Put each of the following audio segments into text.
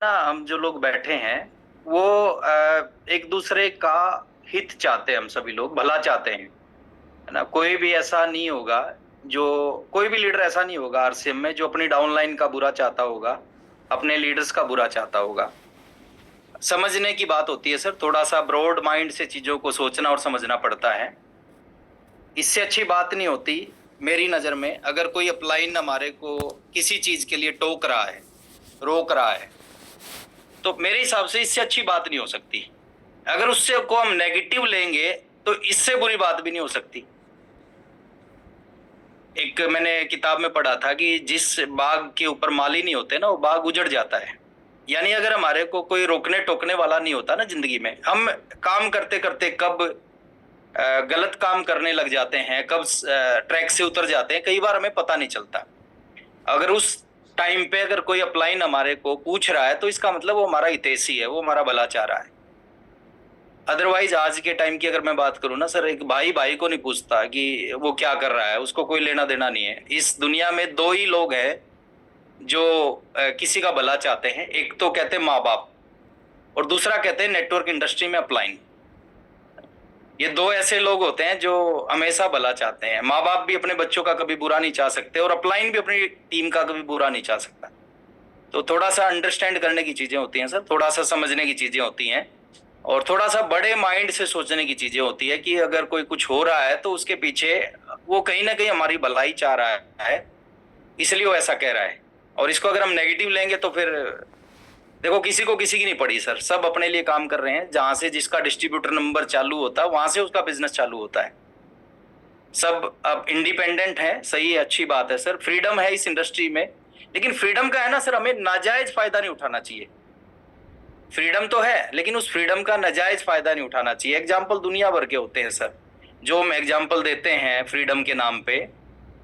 ना हम जो लोग बैठे हैं वो एक दूसरे का हित चाहते हैं। हम सभी लोग भला चाहते हैं, है ना। कोई भी ऐसा नहीं होगा जो कोई भी लीडर ऐसा नहीं होगा आरसीएम में जो अपनी डाउनलाइन का बुरा चाहता होगा, अपने लीडर्स का बुरा चाहता होगा। समझने की बात होती है सर, थोड़ा सा ब्रॉड माइंड से चीजों को सोचना और समझना पड़ता है। इससे अच्छी बात नहीं होती मेरी नजर में। अगर कोई अपलाइन हमारे को किसी चीज के लिए टोक रहा है, रोक रहा है, तो मेरे हिसाब से इससे अच्छी बात नहीं हो सकती। अगर उससे को हम नेगेटिव लेंगे तो इससे बुरी बात भी नहीं हो सकती। एक मैंने किताब में पढ़ा था कि जिस बाग के ऊपर माली नहीं होते ना, वो बाग उजड़ जाता है। यानी अगर हमारे को कोई रोकने टोकने वाला नहीं होता ना जिंदगी में, हम काम करते करते कब गलत काम करने लग जाते हैं, कब ट्रैक से उतर जाते हैं, कई बार हमें पता नहीं चलता। अगर उस टाइम पे अगर कोई अपलाइन हमारे को पूछ रहा है तो इसका मतलब वो हमारा हितैषी है, वो हमारा भला चाह रहा है। अदरवाइज आज के टाइम की अगर मैं बात करूं ना सर, एक भाई भाई को नहीं पूछता कि वो क्या कर रहा है, उसको कोई लेना देना नहीं है। इस दुनिया में दो ही लोग हैं जो किसी का भला चाहते हैं। एक तो कहते हैं माँ बाप, और दूसरा कहते हैं नेटवर्क इंडस्ट्री में अपलाइन। ये दो ऐसे लोग होते हैं जो हमेशा भला चाहते हैं। माँ बाप भी अपने बच्चों का कभी बुरा नहीं चाह सकते, और अपलाइन भी अपनी टीम का कभी बुरा नहीं चाह सकता। तो थोड़ा सा अंडरस्टैंड करने की चीजें होती हैं सर, थोड़ा सा समझने की चीजें होती हैं, और थोड़ा सा बड़े माइंड से सोचने की चीजें होती है कि अगर कोई कुछ हो रहा है तो उसके पीछे वो कहीं ना कहीं हमारी भलाई चाह रहा है, इसलिए वो ऐसा कह रहा है। और इसको अगर हम नेगेटिव लेंगे तो फिर देखो, किसी को किसी की नहीं पड़ी सर, सब अपने लिए काम कर रहे हैं। जहां से जिसका डिस्ट्रीब्यूटर नंबर चालू होता है वहां से उसका बिजनेस चालू होता है। सब अब इंडिपेंडेंट है, सही है, अच्छी बात है सर, फ्रीडम है इस इंडस्ट्री में। लेकिन फ्रीडम का है ना सर, हमें नाजायज फायदा नहीं उठाना चाहिए। फ्रीडम तो है लेकिन उस फ्रीडम का नाजायज फायदा नहीं उठाना चाहिए। एग्जाम्पल दुनिया भर के होते हैं सर, जो हम एग्जाम्पल देते हैं फ्रीडम के नाम पे,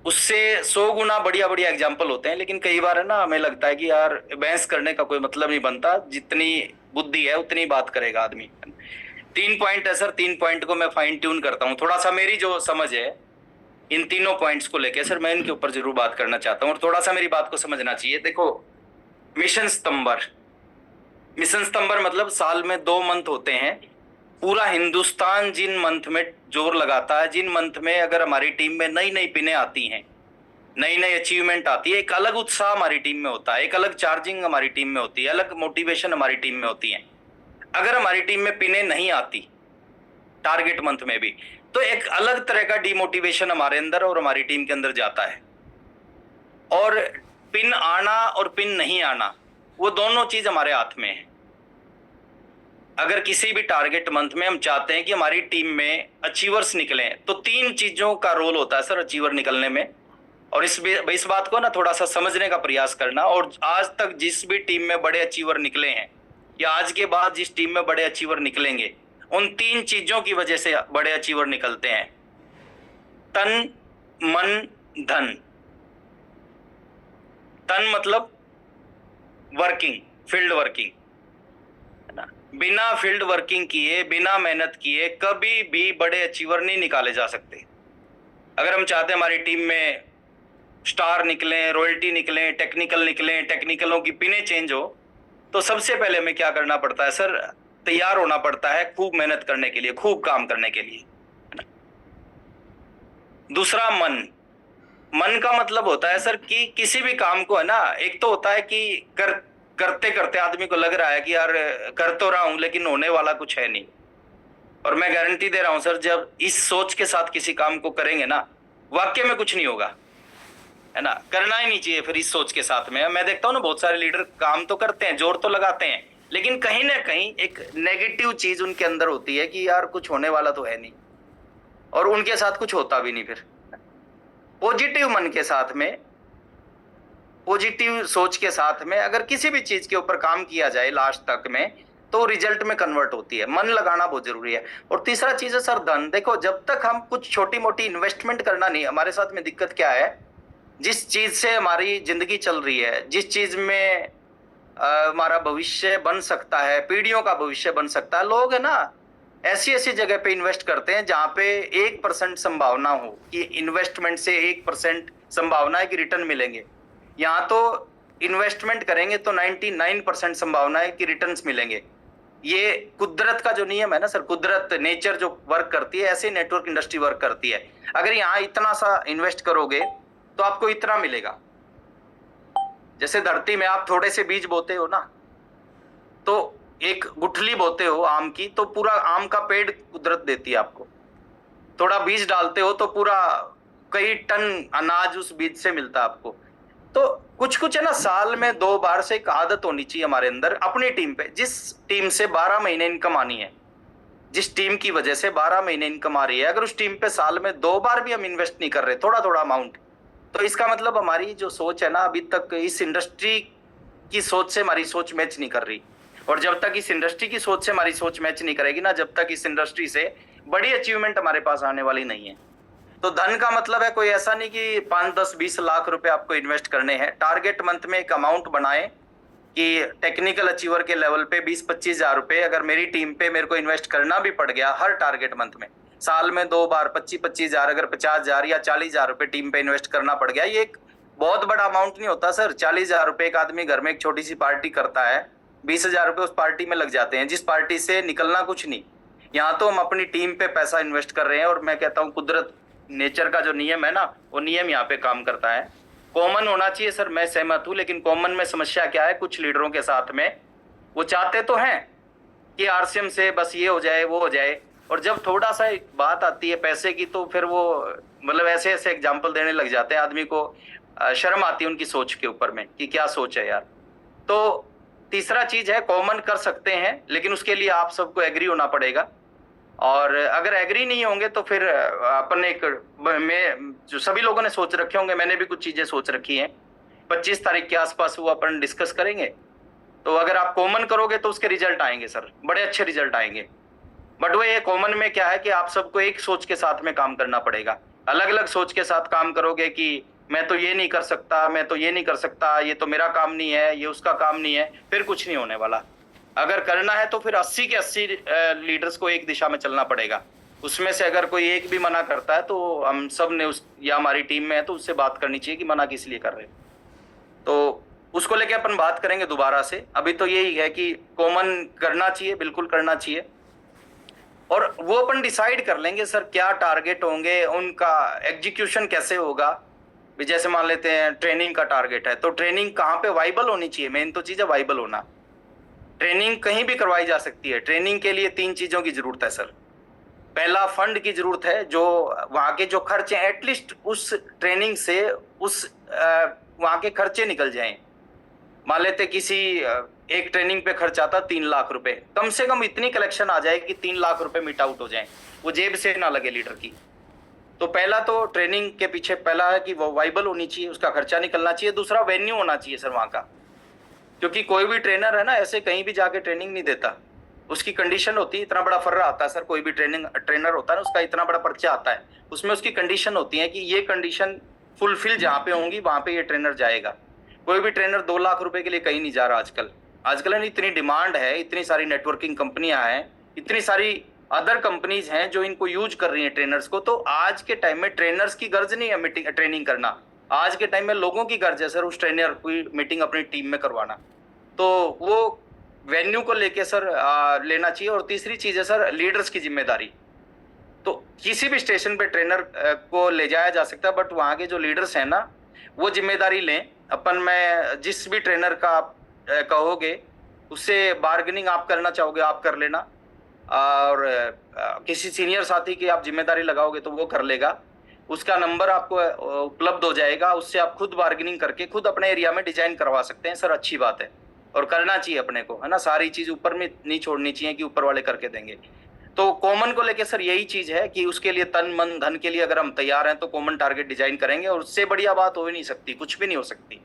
उससे 100 गुना बढ़िया बढ़िया एग्जाम्पल होते हैं। लेकिन कई बार है ना, हमें लगता है कि यार बहस करने का कोई मतलब नहीं बनता, जितनी बुद्धि है उतनी बात करेगा आदमी। 3 पॉइंट है सर, 3 पॉइंट को मैं फाइन ट्यून करता हूँ। थोड़ा सा मेरी जो समझ है इन तीनों पॉइंट्स को लेके सर, मैं इनके ऊपर जरूर बात करना चाहता हूँ, और थोड़ा सा मेरी बात को समझना चाहिए। देखो, मिशन सितंबर, मिशन सितंबर मतलब साल में 2 मंथ होते हैं। पूरा हिंदुस्तान जिन मंथ में जोर लगाता है, जिन मंथ में अगर हमारी टीम में नई नई पिनें आती हैं, नई नई अचीवमेंट आती है, एक अलग उत्साह हमारी टीम में होता है, एक अलग चार्जिंग हमारी टीम में होती है, अलग मोटिवेशन हमारी टीम में होती है। अगर हमारी टीम में पिनें नहीं आती टारगेट मंथ में भी, तो एक अलग तरह का डिमोटिवेशन हमारे अंदर और हमारी टीम के अंदर जाता है। और पिन आना और पिन नहीं आना, वो दोनों चीज हमारे हाथ में है। अगर किसी भी टारगेट मंथ में हम चाहते हैं कि हमारी टीम में अचीवर्स निकलें, तो 3 चीजों का रोल होता है सर अचीवर निकलने में। और इस बात को ना थोड़ा सा समझने का प्रयास करना। और आज तक जिस भी टीम में बड़े अचीवर निकले हैं, या आज के बाद जिस टीम में बड़े अचीवर निकलेंगे, उन 3 चीजों की वजह से बड़े अचीवर निकलते हैं। तन, मन, धन। तन मतलब वर्किंग, फील्ड वर्किंग, है ना। बिना फील्ड वर्किंग किए, बिना मेहनत किए कभी भी बड़े अचीवर नहीं निकाले जा सकते। अगर हम चाहते हैं हमारी टीम में स्टार निकलें, रॉयल्टी निकलें, टेक्निकल निकलें, टेक्निकलों की पिनें चेंज हो, तो सबसे पहले हमें क्या करना पड़ता है सर, तैयार होना पड़ता है खूब मेहनत करने के लिए, खूब काम करने के लिए। दूसरा मन। मन का मतलब होता है सर कि किसी भी काम को, है ना, एक तो होता है कि करते करते आदमी को लग रहा है कि यार कर तो रहा हूं लेकिन होने वाला कुछ है नहीं। और मैं गारंटी दे रहा हूं सर, जब इस सोच के साथ किसी काम को करेंगे ना, वाकई में कुछ नहीं होगा, है ना। करना ही नहीं चाहिए फिर इस सोच के साथ में। मैं देखता हूँ ना, बहुत सारे लीडर काम तो करते हैं, जोर तो लगाते हैं, लेकिन कहीं ना कहीं एक नेगेटिव चीज उनके अंदर होती है कि यार कुछ होने वाला तो है नहीं, और उनके साथ कुछ होता भी नहीं। फिर पॉजिटिव मन के साथ में, पॉजिटिव सोच के साथ में अगर किसी भी चीज के ऊपर काम किया जाए लास्ट तक में, तो रिजल्ट में कन्वर्ट होती है। मन लगाना बहुत जरूरी है। और तीसरा चीज है सर धन। देखो, जब तक हम कुछ छोटी मोटी इन्वेस्टमेंट करना नहीं, हमारे साथ में दिक्कत क्या है, जिस चीज से हमारी जिंदगी चल रही है, जिस चीज में हमारा भविष्य बन सकता है, पीढ़ियों का भविष्य बन सकता है, लोग है ना ऐसी ऐसी जगह पे इन्वेस्ट करते हैं जहां पे 1% संभावना हो कि इन्वेस्टमेंट से 1% संभावना है कि रिटर्न मिलेंगे। यहाँ तो इन्वेस्टमेंट करेंगे तो 99% संभावना है कि रिटर्न्स मिलेंगे। ये कुदरत का जो नियम है ना सर, कुदरत नेचर जो वर्क करती है, ऐसे नेटवर्क इंडस्ट्री वर्क करती है। अगर यहाँ इतना सा इन्वेस्ट करोगे तो आपको इतना मिलेगा। जैसे धरती में आप थोड़े से बीज बोते हो ना, तो एक गुठली बोते हो आम की, तो पूरा आम का पेड़ कुदरत देती है आपको। थोड़ा बीज डालते हो तो पूरा कई टन अनाज उस बीज से मिलता है आपको। तो कुछ कुछ है ना, साल में 2 बार से एक आदत होनी चाहिए हमारे अंदर अपनी टीम पे। जिस टीम से 12 महीने इनकम आनी है, जिस टीम की वजह से 12 महीने इनकम आ रही है, अगर उस टीम पे साल में 2 बार भी हम इन्वेस्ट नहीं कर रहे थोड़ा थोड़ा अमाउंट, तो इसका मतलब हमारी जो सोच है ना, अभी तक इस इंडस्ट्री की सोच से हमारी सोच मैच नहीं कर रही। और जब तक इस इंडस्ट्री की सोच से हमारी सोच मैच नहीं करेगी ना, जब तक इस इंडस्ट्री से बड़ी अचीवमेंट हमारे पास आने वाली नहीं है। तो धन का मतलब है कोई ऐसा नहीं कि 5, 10, 20 लाख रुपए आपको इन्वेस्ट करने हैं। टारगेट मंथ में एक अमाउंट बनाए कि टेक्निकल अचीवर के लेवल पे 20-25 हजार रुपए अगर मेरी टीम पे मेरे को इन्वेस्ट करना भी पड़ गया हर टारगेट मंथ में, साल में 2 बार 25-25 हजार, अगर 50 हजार या 40 हजार रुपए टीम पे इन्वेस्ट करना पड़ गया, ये एक बहुत बड़ा अमाउंट नहीं होता सर। 40 हजार रुपए एक आदमी घर में एक छोटी सी पार्टी करता है, 20 हजार रुपए उस पार्टी में लग जाते हैं, जिस पार्टी से निकलना कुछ नहीं। यहाँ तो हम अपनी टीम पे पैसा इन्वेस्ट कर रहे हैं, और मैं कहता हूँ कुदरत नेचर का जो नियम है ना, वो नियम यहाँ पे काम करता है। कॉमन होना चाहिए सर, मैं सहमत हूँ, लेकिन कॉमन में समस्या क्या है, कुछ लीडरों के साथ में वो चाहते तो हैं कि आरसीएम से बस ये हो जाए वो हो जाए, और जब थोड़ा सा बात आती है पैसे की तो फिर वो मतलब ऐसे ऐसे एग्जाम्पल देने लग जाते हैं, आदमी को शर्म आती है उनकी सोच के ऊपर में कि क्या सोच है यार। तो तीसरा चीज है, कॉमन कर सकते हैं लेकिन उसके लिए आप सबको एग्री होना पड़ेगा, और अगर एग्री नहीं होंगे तो फिर अपन एक मैं जो सभी लोगों ने सोच रखे होंगे, मैंने भी कुछ चीजें सोच रखी हैं, 25 तारीख के आसपास वो अपन डिस्कस करेंगे। तो अगर आप कॉमन करोगे तो उसके रिजल्ट आएंगे सर, बड़े अच्छे रिजल्ट आएंगे। बट वो ये कॉमन में क्या है कि आप सबको एक सोच के साथ में काम करना पड़ेगा। अलग अलग सोच के साथ काम करोगे कि मैं तो ये नहीं कर सकता, मैं तो ये नहीं कर सकता, ये तो मेरा काम नहीं है, ये उसका काम नहीं है, फिर कुछ नहीं होने वाला। अगर करना है तो फिर 80 के 80 लीडर्स को एक दिशा में चलना पड़ेगा। उसमें से अगर कोई एक भी मना करता है तो हम सब ने उस, या हमारी टीम में है तो उससे बात करनी चाहिए कि मना किस लिए कर रहे हैं। तो उसको लेके अपन बात करेंगे दोबारा से। अभी तो यही है कि कॉमन करना चाहिए, बिल्कुल करना चाहिए, और वो अपन डिसाइड कर लेंगे सर क्या टारगेट होंगे, उनका एग्जीक्यूशन कैसे होगा। जैसे मान लेते हैं ट्रेनिंग का टारगेट है, तो ट्रेनिंग कहाँ पे वाइबल होनी चाहिए, मेन तो चीज है वाइबल होना। ट्रेनिंग कहीं भी करवाई जा सकती है। ट्रेनिंग के लिए 3 चीजों की जरूरत है सर। पहला, फंड की जरूरत है, जो वहां के जो खर्चे एटलीस्ट उस ट्रेनिंग से उस वहां के खर्चे निकल जाएं। मान लेते किसी एक ट्रेनिंग पे खर्च आता 3 लाख रुपए, कम से कम इतनी कलेक्शन आ जाए कि 3 लाख रुपए मिट आउट हो जाए, वो जेब से ना लगे लीडर की। तो पहला तो ट्रेनिंग के पीछे पहला है कि वो वाइबल होनी चाहिए, उसका खर्चा निकलना चाहिए। दूसरा, वेन्यू होना चाहिए सर वहां का, क्योंकि कोई भी ट्रेनर है ना ऐसे कहीं भी जाके ट्रेनिंग नहीं देता, उसकी कंडीशन होती है। इतना बड़ा फर्रा आता है सर, कोई भी ट्रेनर होता है ना, उसका इतना बड़ा पर्चा आता है, उसमें उसकी कंडीशन होती है कि ये कंडीशन फुलफिल जहाँ पे होंगी वहां पे ये ट्रेनर जाएगा। कोई भी ट्रेनर 2 लाख रुपए के लिए कहीं नहीं जा रहा आजकल। आजकल इतनी डिमांड है, इतनी सारी नेटवर्किंग कंपनियां हैं, इतनी सारी अदर कंपनीज हैं जो इनको यूज कर रही हैं ट्रेनर्स को। तो आज के टाइम में ट्रेनर्स की गर्ज नहीं है ट्रेनिंग करना, आज के टाइम में लोगों की गर्ज है सर उस ट्रेनर की मीटिंग अपनी टीम में करवाना। तो वो वेन्यू को लेके सर लेना चाहिए। और तीसरी चीज है सर लीडर्स की जिम्मेदारी। तो किसी भी स्टेशन पे ट्रेनर को ले जाया जा सकता है, बट वहाँ के जो लीडर्स हैं ना वो जिम्मेदारी लें। अपन में जिस भी ट्रेनर का आप कहोगे उससे बार्गेनिंग आप करना चाहोगे आप कर लेना, और किसी सीनियर साथी की आप जिम्मेदारी लगाओगे तो वो कर लेगा। उसका नंबर आपको उपलब्ध हो जाएगा, उससे आप खुद बार्गेनिंग करके खुद अपने एरिया में डिजाइन करवा सकते हैं सर। अच्छी बात है, और करना चाहिए अपने को, है ना। सारी चीज ऊपर में नहीं छोड़नी चाहिए कि ऊपर वाले करके देंगे। तो कॉमन को लेके सर यही चीज है कि उसके लिए तन मन धन के लिए अगर हम तैयार हैं तो कॉमन टारगेट डिजाइन करेंगे, और उससे बढ़िया बात हो ही नहीं सकती, कुछ भी नहीं हो सकती।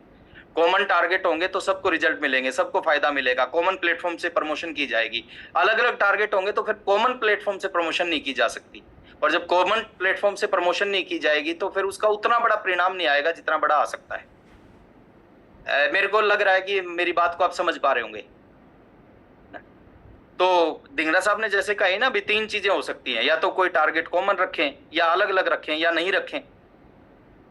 कॉमन टारगेट होंगे तो सबको रिजल्ट मिलेंगे, सबको फायदा मिलेगा, कॉमन प्लेटफॉर्म से प्रमोशन की जाएगी। अलग अलग टारगेट होंगे तो फिर कॉमन प्लेटफॉर्म से प्रमोशन नहीं की जा सकती, और जब कॉमन प्लेटफॉर्म से प्रमोशन नहीं की जाएगी तो फिर उसका उतना बड़ा परिणाम नहीं आएगा जितना बड़ा आ सकता है। मेरे को लग रहा है कि मेरी बात को आप समझ पा रहे होंगे। तो धिंगरा साहब ने जैसे कही ना, भी 3 चीजें हो सकती हैं, या तो कोई टारगेट कॉमन रखें, या अलग अलग रखें, या नहीं रखें।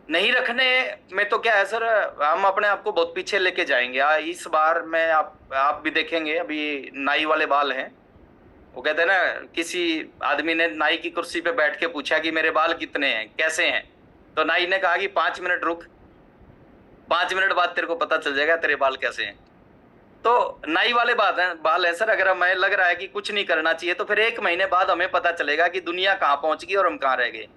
नहीं रखने में तो क्या है सर, हम अपने आप को बहुत पीछे लेके जाएंगे। इस बार मैं आप भी देखेंगे, अभी नाई वाले बाल हैं, वो कहते हैं ना, किसी आदमी ने नाई की कुर्सी पे बैठ के पूछा कि मेरे बाल कितने हैं, कैसे हैं, तो नाई ने कहा कि 5 मिनट रुक, 5 मिनट बाद तेरे को पता चल जाएगा तेरे बाल कैसे हैं। तो नाई वाले बाल है सर। अगर हमें लग रहा है कि कुछ नहीं करना चाहिए, तो फिर 1 महीने बाद हमें पता चलेगा कि दुनिया कहाँ पहुंच गई और हम कहाँ रह गए।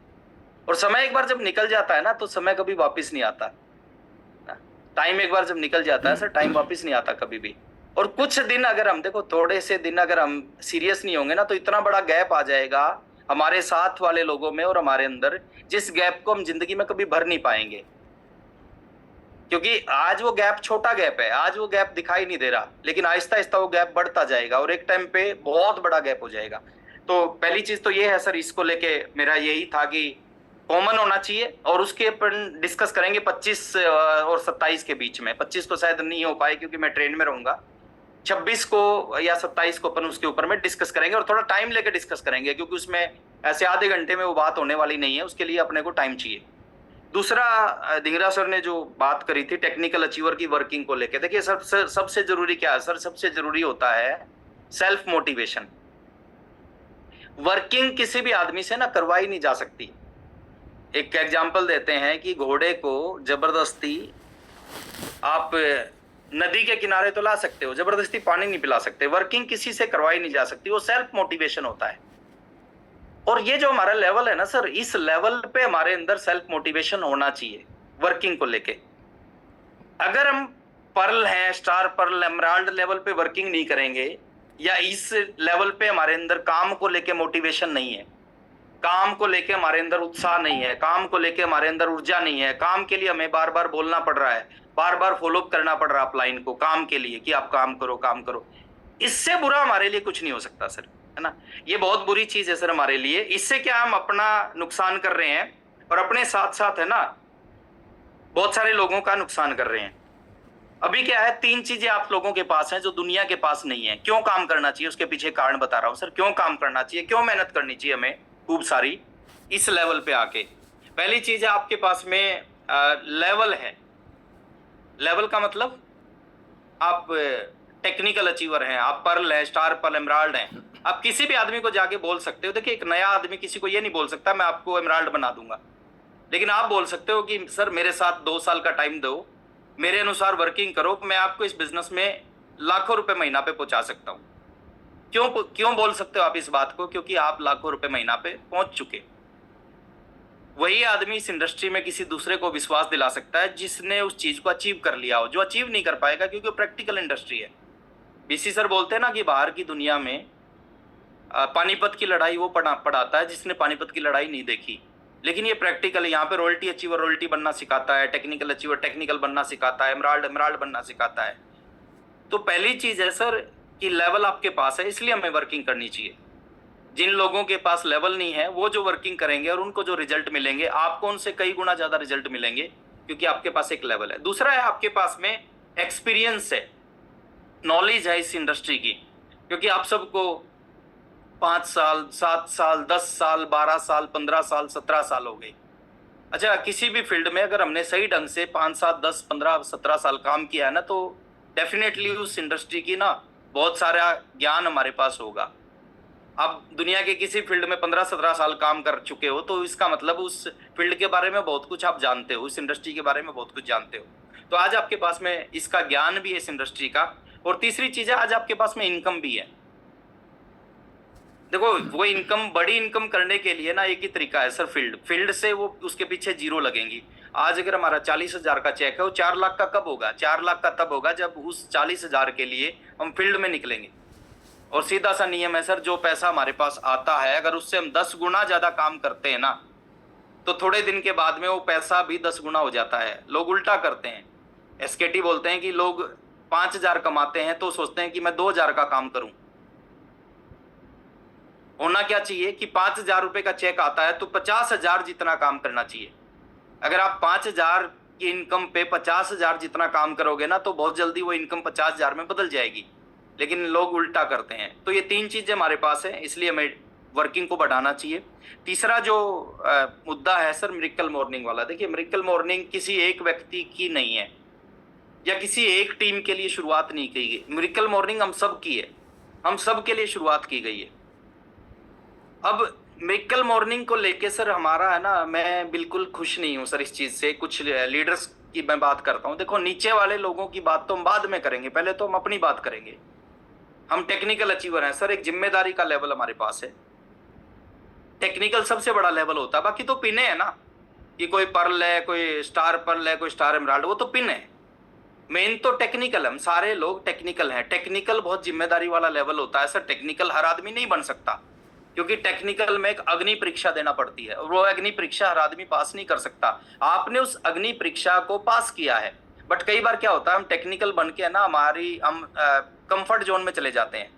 और समय एक बार जब निकल जाता है ना, तो समय कभी वापस नहीं आता। टाइम एक बार जब निकल जाता है सर, टाइम वापस नहीं आता कभी भी। और कुछ दिन अगर हम देखो, थोड़े से दिन अगर हम सीरियस नहीं होंगे ना, तो इतना बड़ा गैप आ जाएगा हमारे साथ वाले लोगों में और हमारे अंदर, जिस गैप को हम जिंदगी में कभी भर नहीं पाएंगे। क्योंकि आज वो गैप छोटा गैप है, आज वो गैप दिखाई नहीं दे रहा, लेकिन आहिस्ता आहिस्ता वो गैप बढ़ता जाएगा और एक टाइम पे बहुत बड़ा गैप हो जाएगा। तो पहली चीज तो ये है सर, इसको लेके मेरा यही था कि कॉमन होना चाहिए, और उसके अपन डिस्कस करेंगे 25 और 27 के बीच में। 25 को शायद नहीं हो पाए क्योंकि मैं ट्रेन में रहूंगा। 26 को या 27 को अपन उसके ऊपर में डिस्कस करेंगे, और थोड़ा टाइम लेके डिस्कस करेंगे, क्योंकि उसमें ऐसे आधे घंटे में वो बात होने वाली नहीं है, उसके लिए अपने को टाइम चाहिए। दूसरा, धिंगरा सर ने जो बात करी थी टेक्निकल अचीवर की वर्किंग को लेके, देखिए सबसे जरूरी क्या है सर, सबसे जरूरी होता है सेल्फ मोटिवेशन। वर्किंग किसी भी आदमी से ना करवाई नहीं जा सकती। एक एग्जांपल देते हैं कि घोड़े को जबरदस्ती आप नदी के किनारे तो ला सकते हो, जबरदस्ती पानी नहीं पिला सकते। वर्किंग किसी से करवाई नहीं जा सकती, वो सेल्फ मोटिवेशन होता है। और ये जो हमारा लेवल है ना सर, इस लेवल पे हमारे अंदर सेल्फ मोटिवेशन होना चाहिए वर्किंग को लेके। अगर हम पर्ल हैं, स्टार पर्ल, एमराल्ड लेवल पे वर्किंग नहीं करेंगे, या इस लेवल पे हमारे अंदर काम को लेके मोटिवेशन नहीं है, काम को लेके हमारे अंदर उत्साह नहीं है, काम को लेके हमारे अंदर ऊर्जा नहीं है, काम के लिए हमें बार बार बोलना पड़ रहा है, बार बार फॉलो अप करना पड़ रहा है अपलाइन को काम के लिए कि आप काम करो काम करो, इससे बुरा हमारे लिए कुछ नहीं हो सकता सर, है ना। ये बहुत बुरी चीज है सर हमारे लिए। इससे क्या हम अपना नुकसान कर रहे हैं, और अपने साथ साथ है ना बहुत सारे लोगों का नुकसान कर रहे हैं। अभी क्या है, 3 चीजें आप लोगों के पास हैं जो दुनिया के पास नहीं है। क्यों काम करना चाहिए, उसके पीछे कारण बता रहा हूं सर। क्यों काम करना चाहिए, क्यों मेहनत करनी चाहिए हमें खूब सारी इस लेवल पे आके। पहली चीज है, आपके पास में लेवल है। लेवल का मतलब आप टेक्निकल अचीवर हैं, आप पर्ल है, स्टार पर्ल, एमराल्ड हैं। आप किसी भी आदमी को जाके बोल सकते हो। देखिए, एक नया आदमी किसी को ये नहीं बोल सकता मैं आपको एमराल्ड बना दूंगा, लेकिन आप बोल सकते हो कि सर मेरे साथ 2 साल का टाइम दो, मेरे अनुसार वर्किंग करो, मैं आपको इस बिजनेस में लाखों रुपए महीना पे पहुंचा सकता हूं। क्यों बोल सकते हो आप इस बात को, क्योंकि आप लाखों रुपए महीना पे पहुंच चुके। वही आदमी इस इंडस्ट्री में किसी दूसरे को विश्वास दिला सकता है जिसने उस चीज को अचीव कर लिया हो, जो अचीव नहीं कर पाएगा क्योंकि प्रैक्टिकल इंडस्ट्री है। बीसी सर बोलते हैं ना कि बाहर की दुनिया में पानीपत की लड़ाई वो पढ़ाता है जिसने पानीपत की लड़ाई नहीं देखी। लेकिन ये प्रैक्टिकल, यहाँ पे रॉयल्टी अचीवर रॉयल्टी बनना सिखाता है, टेक्निकल अचीवर टेक्निकल बनना सिखाता है, एमराल्ड एमराल्ड बनना सिखाता है। तो पहली चीज है सर कि लेवल आपके पास है, इसलिए हमें वर्किंग करनी चाहिए। जिन लोगों के पास लेवल नहीं है, वो जो वर्किंग करेंगे और उनको जो रिजल्ट मिलेंगे, आपको उनसे कई गुना ज्यादा रिजल्ट मिलेंगे, क्योंकि आपके पास एक लेवल है। दूसरा है, आपके पास में एक्सपीरियंस है, नॉलेज है इस इंडस्ट्री की, क्योंकि आप सबको 5 साल 7 साल 10 साल 12 साल 15 साल 17 साल हो गए। अच्छा, किसी भी फील्ड में अगर हमने सही ढंग से 5 7 10 15 17 साल काम किया है ना, तो डेफिनेटली उस इंडस्ट्री की ना बहुत सारा ज्ञान हमारे पास होगा। आप दुनिया के किसी फील्ड में 15 17 साल काम कर चुके हो, तो इसका मतलब उस फील्ड के बारे में बहुत कुछ आप जानते हो, उस इंडस्ट्री के बारे में बहुत कुछ जानते हो। तो आज आपके पास में इसका ज्ञान भी है इस इंडस्ट्री का। और तीसरी चीज है, आज आपके पास में इनकम भी है। देखो, वो इनकम, बड़ी इनकम करने के लिए ना एक ही तरीका है सर, फील्ड से वो उसके पीछे जीरो लगेंगी। आज अगर हमारा 40,000 का चेक है, वो 4 लाख का कब होगा? 4 लाख का तब होगा जब उस 40,000 के लिए हम फील्ड में निकलेंगे। और सीधा सा नियम है सर, जो पैसा हमारे पास आता है, अगर उससे हम 10 गुना ज्यादा काम करते हैं ना, तो थोड़े दिन के बाद में वो पैसा भी 10 गुना हो जाता है। लोग उल्टा करते हैं। एसकेटी बोलते हैं कि लोग 5,000 कमाते हैं तो सोचते हैं कि मैं 2,000 का काम करूं। होना क्या चाहिए कि 5,000 रुपए का चेक आता है तो 50,000 जितना काम करना चाहिए। अगर आप 5,000 की इनकम पे 50,000 जितना काम करोगे ना, तो बहुत जल्दी वो इनकम 50,000 में बदल जाएगी। लेकिन लोग उल्टा करते हैं। तो ये 3 चीजें हमारे पास है, इसलिए हमें वर्किंग को बढ़ाना चाहिए। तीसरा जो मुद्दा है सर मिरेकल मॉर्निंग वाला, देखिए मिरेकल मॉर्निंग किसी एक व्यक्ति की नहीं है या किसी एक टीम के लिए शुरुआत नहीं की गई। मिरेकल मॉर्निंग हम सब की है, हम सब के लिए शुरुआत की गई है। अब मिरेकल मॉर्निंग को लेके सर हमारा है ना, मैं बिल्कुल खुश नहीं हूं सर इस चीज से। कुछ लीडर्स की मैं बात करता हूं, देखो नीचे वाले लोगों की बात तो हम बाद में करेंगे, पहले तो हम अपनी बात करेंगे। हम टेक्निकल अचीवर हैं सर, एक जिम्मेदारी का लेवल हमारे पास है। टेक्निकल सबसे बड़ा लेवल होता है, बाकी तो पिने है ना, कि कोई पर्ल है, कोई स्टार पर्ल है, कोई स्टार एमराल्ड, वो तो पिन है। मेन तो टेक्निकल, हम सारे लोग टेक्निकल हैं। टेक्निकल बहुत जिम्मेदारी वाला लेवल होता है सर। टेक्निकल हर आदमी नहीं बन सकता, क्योंकि टेक्निकल में एक अग्नि परीक्षा देना पड़ती है, और वो अग्नि परीक्षा हर आदमी पास नहीं कर सकता। आपने उस अग्नि परीक्षा को पास किया है, बट कई बार क्या होता है हम टेक्निकल बन के ना हम कंफर्ट जोन में चले जाते हैं।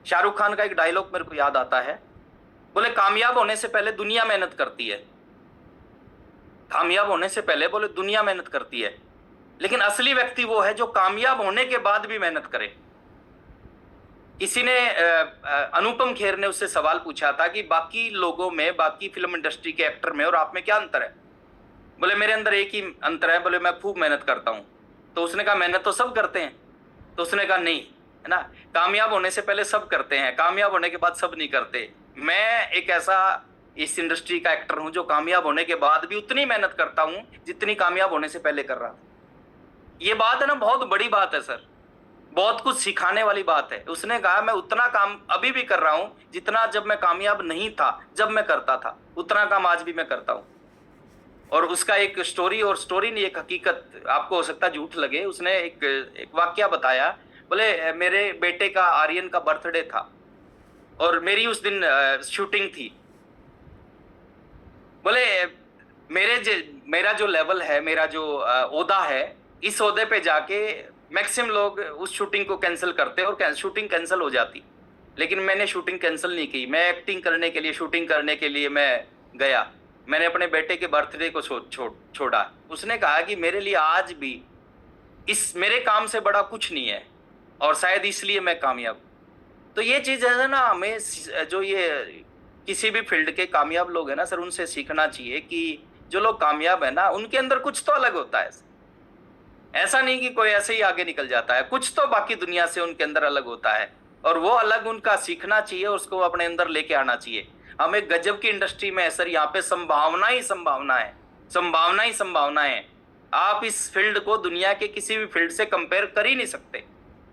शाहरुख खान का एक डायलॉग मेरे को याद आता है, बोले कामयाब होने से पहले दुनिया मेहनत करती है। कामयाब होने से पहले बोले दुनिया मेहनत करती है, लेकिन असली व्यक्ति वो है जो कामयाब होने के बाद भी मेहनत करे। किसी ने अनुपम खेर ने उससे सवाल पूछा था कि बाकी लोगों में, बाकी फिल्म इंडस्ट्री के एक्टर में और आप में क्या अंतर है? बोले मेरे अंदर एक ही अंतर है, बोले मैं खूब मेहनत करता हूं। तो उसने कहा मेहनत तो सब करते हैं। तो उसने कहा नहीं, है ना, कामयाब होने से पहले सब करते हैं, कामयाब होने के बाद सब नहीं करते। मैं एक ऐसा इस इंडस्ट्री का एक्टर हूं जो कामयाब होने के बाद भी उतनी मेहनत करता हूं जितनी कामयाब होने से पहले कर रहा था। ये बात है ना, बहुत बड़ी बात है सर, बहुत कुछ सिखाने वाली बात है। उसने कहा मैं उतना काम अभी भी कर रहा हूं जितना जब मैं कामयाब नहीं था, जब मैं करता था, उतना काम आज भी मैं करता हूं। और उसका एक स्टोरी, और स्टोरी नहीं एक हकीकत, आपको हो सकता है झूठ लगे, उसने एक वाकया बताया। बोले मेरे बेटे का, आर्यन का बर्थडे था और मेरी उस दिन शूटिंग थी। बोले मेरा जो लेवल है, मेरा जो ओहदा है, इस ओहदे पे जाके मैक्सिमम लोग उस शूटिंग को कैंसिल करते और शूटिंग कैंसिल हो जाती, लेकिन मैंने शूटिंग कैंसिल नहीं की। मैं एक्टिंग करने के लिए, शूटिंग करने के लिए मैं गया। मैंने अपने बेटे के बर्थडे को छोड़ा। उसने कहा कि मेरे लिए आज भी इस मेरे काम से बड़ा कुछ नहीं है, और शायद इसलिए मैं कामयाब। तो ये चीज है ना, हमें जो ये किसी भी फील्ड के कामयाब लोग हैं ना सर, उनसे सीखना चाहिए कि जो लोग कामयाब है ना, उनके अंदर कुछ तो अलग होता है। ऐसा नहीं कि कोई ऐसे ही आगे निकल जाता है, कुछ तो बाकी दुनिया से उनके अंदर अलग होता है, और वो अलग उनका सीखना चाहिए, उसको अपने अंदर लेके आना चाहिए। हम एक गजब की इंडस्ट्री में है सर, यहाँ पे संभावना ही संभावना है, संभावना ही संभावना है। आप इस फील्ड को दुनिया के किसी भी फील्ड से कंपेयर कर ही नहीं सकते।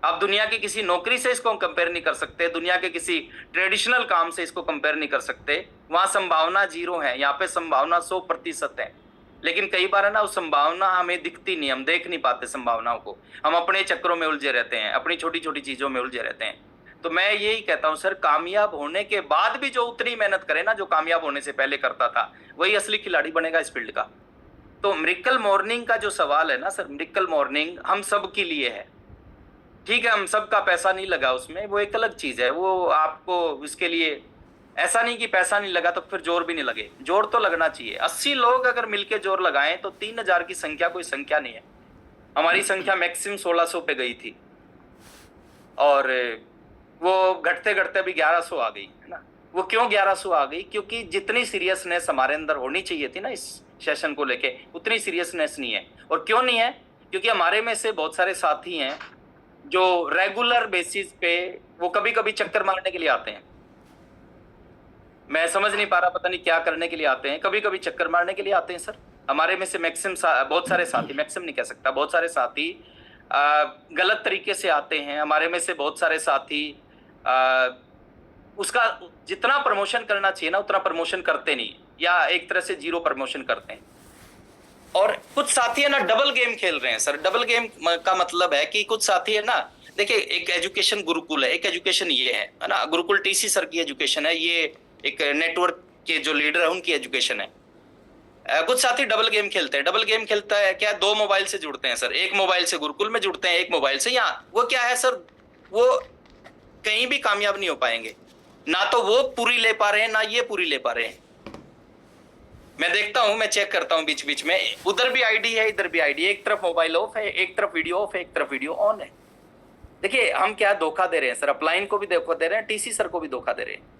आप दुनिया की किसी नौकरी से इसको कंपेयर नहीं कर सकते, दुनिया के किसी ट्रेडिशनल काम से इसको कंपेयर नहीं कर सकते। वहां संभावना 0 है, यहाँ पे संभावना 100% है। लेकिन कई बार है ना, उस संभावना हमें दिखती नहीं, हम देख नहीं पाते संभावनाओं को। हम अपने चक्रों में उलझे रहते हैं, अपनी छोटी छोटी चीजों में उलझे रहते हैं। तो मैं यही कहता हूं सर, कामयाब होने के बाद भी जो उतनी मेहनत करे ना, जो कामयाब होने से पहले करता था, वही असली खिलाड़ी बनेगा इस फील्ड का। तो मिरेकल मॉर्निंग का जो सवाल है ना सर, मिरेकल मॉर्निंग हम सब के लिए है। ठीक है, हम सबका पैसा नहीं लगा उसमें, वो एक अलग चीज है। वो आपको इसके लिए ऐसा नहीं कि पैसा नहीं लगा तो फिर जोर भी नहीं लगे, जोर तो लगना चाहिए। 80 लोग अगर मिलके जोर लगाएं तो 3000 की संख्या कोई संख्या नहीं है। हमारी संख्या मैक्सिमम 1600 पे गई थी, और वो घटते घटते भी 1100 आ गई, है ना। वो क्यों 1100 आ गई? क्योंकि जितनी सीरियसनेस हमारे अंदर होनी चाहिए थी ना इस सेशन को लेके, उतनी सीरियसनेस नहीं है। और क्यों नहीं है? क्योंकि हमारे में से बहुत सारे साथी हैं जो रेगुलर बेसिस पे वो कभी कभी चक्कर मारने के लिए आते हैं। मैं समझ नहीं पा रहा, पता नहीं क्या करने के लिए आते हैं, कभी कभी चक्कर मारने के लिए आते हैं सर। हमारे में से मैक्सिमम बहुत सारे साथी, मैक्सिमम नहीं कह सकता, बहुत सारे साथी गलत तरीके से आते हैं। हमारे में से बहुत सारे साथी उसका जितना प्रमोशन करना चाहिए ना, उतना प्रमोशन करते नहीं, या एक तरह से 0 प्रमोशन करते हैं। और कुछ साथी है ना, डबल गेम खेल रहे हैं सर। डबल गेम का मतलब है कि कुछ साथी है ना, देखिए एक एजुकेशन गुरुकुल है, एक एजुकेशन ये है ना, गुरुकुल टीसी सर की एजुकेशन है, ये एक नेटवर्क के जो लीडर है उनकी एजुकेशन है। कुछ साथी डबल गेम खेलते हैं। डबल गेम खेलता है क्या? 2 मोबाइल से जुड़ते हैं सर, एक मोबाइल से गुरुकुल में जुड़ते हैं, एक मोबाइल से यहाँ। वो क्या है सर, वो कहीं भी कामयाब नहीं हो पाएंगे, ना तो वो पूरी ले पा रहे हैं, ना ये पूरी ले पा रहे हैं। मैं देखता हूं, मैं चेक करता हूं बीच बीच में, उधर भी आईडी है, इधर भी आईडी है, एक तरफ मोबाइल ऑफ है, एक तरफ वीडियो ऑफ है, एक तरफ वीडियो ऑन है। देखिए हम क्या धोखा दे रहे हैं सर, अपलाइन को भी धोखा दे रहे हैं, टीसी सर को भी धोखा दे रहे हैं।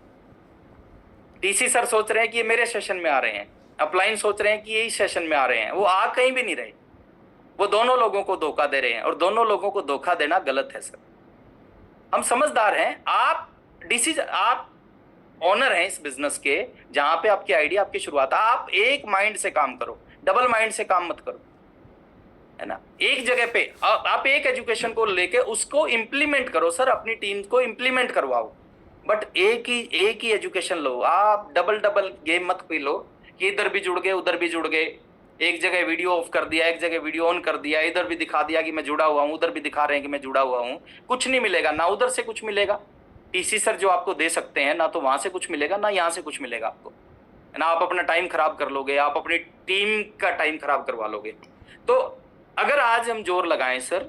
टीसी सर सोच रहे हैं कि ये मेरे सेशन में आ रहे हैं, अपलाइन सोच रहे हैं कि ये इस सेशन में आ रहे हैं, वो आ कहीं भी नहीं रहे, वो दोनों लोगों को धोखा दे रहे हैं, और दोनों लोगों को धोखा देना गलत है सर। हम समझदार हैं, आप आप ऑनर हैं इस बिजनेस के, जहां पे आपकी आइडिया, आपकी शुरुआत, आप एक माइंड से काम करो, डबल माइंड से काम मत करो, है ना। एक जगह पे आप एक एजुकेशन को लेके उसको इंप्लीमेंट करो सर, अपनी टीम को इंप्लीमेंट करवाओ, बट एक ही एजुकेशन लो। आप डबल डबल गेम मत खेलो कि इधर भी जुड़ गए उधर भी जुड़ गए, एक जगह वीडियो ऑफ कर दिया, एक जगह वीडियो ऑन कर दिया, इधर भी दिखा दिया कि मैं जुड़ा हुआ हूं, उधर भी दिखा रहे हैं कि मैं जुड़ा हुआ हूं। कुछ नहीं मिलेगा, ना उधर से कुछ मिलेगा, टीसी सर जो आपको दे सकते हैं ना तो वहां से कुछ मिलेगा, ना यहाँ से कुछ मिलेगा आपको, है ना। आप अपना टाइम खराब कर लोगे, आप अपनी टीम का टाइम खराब करवा लोगे। तो अगर आज हम जोर लगाएं सर,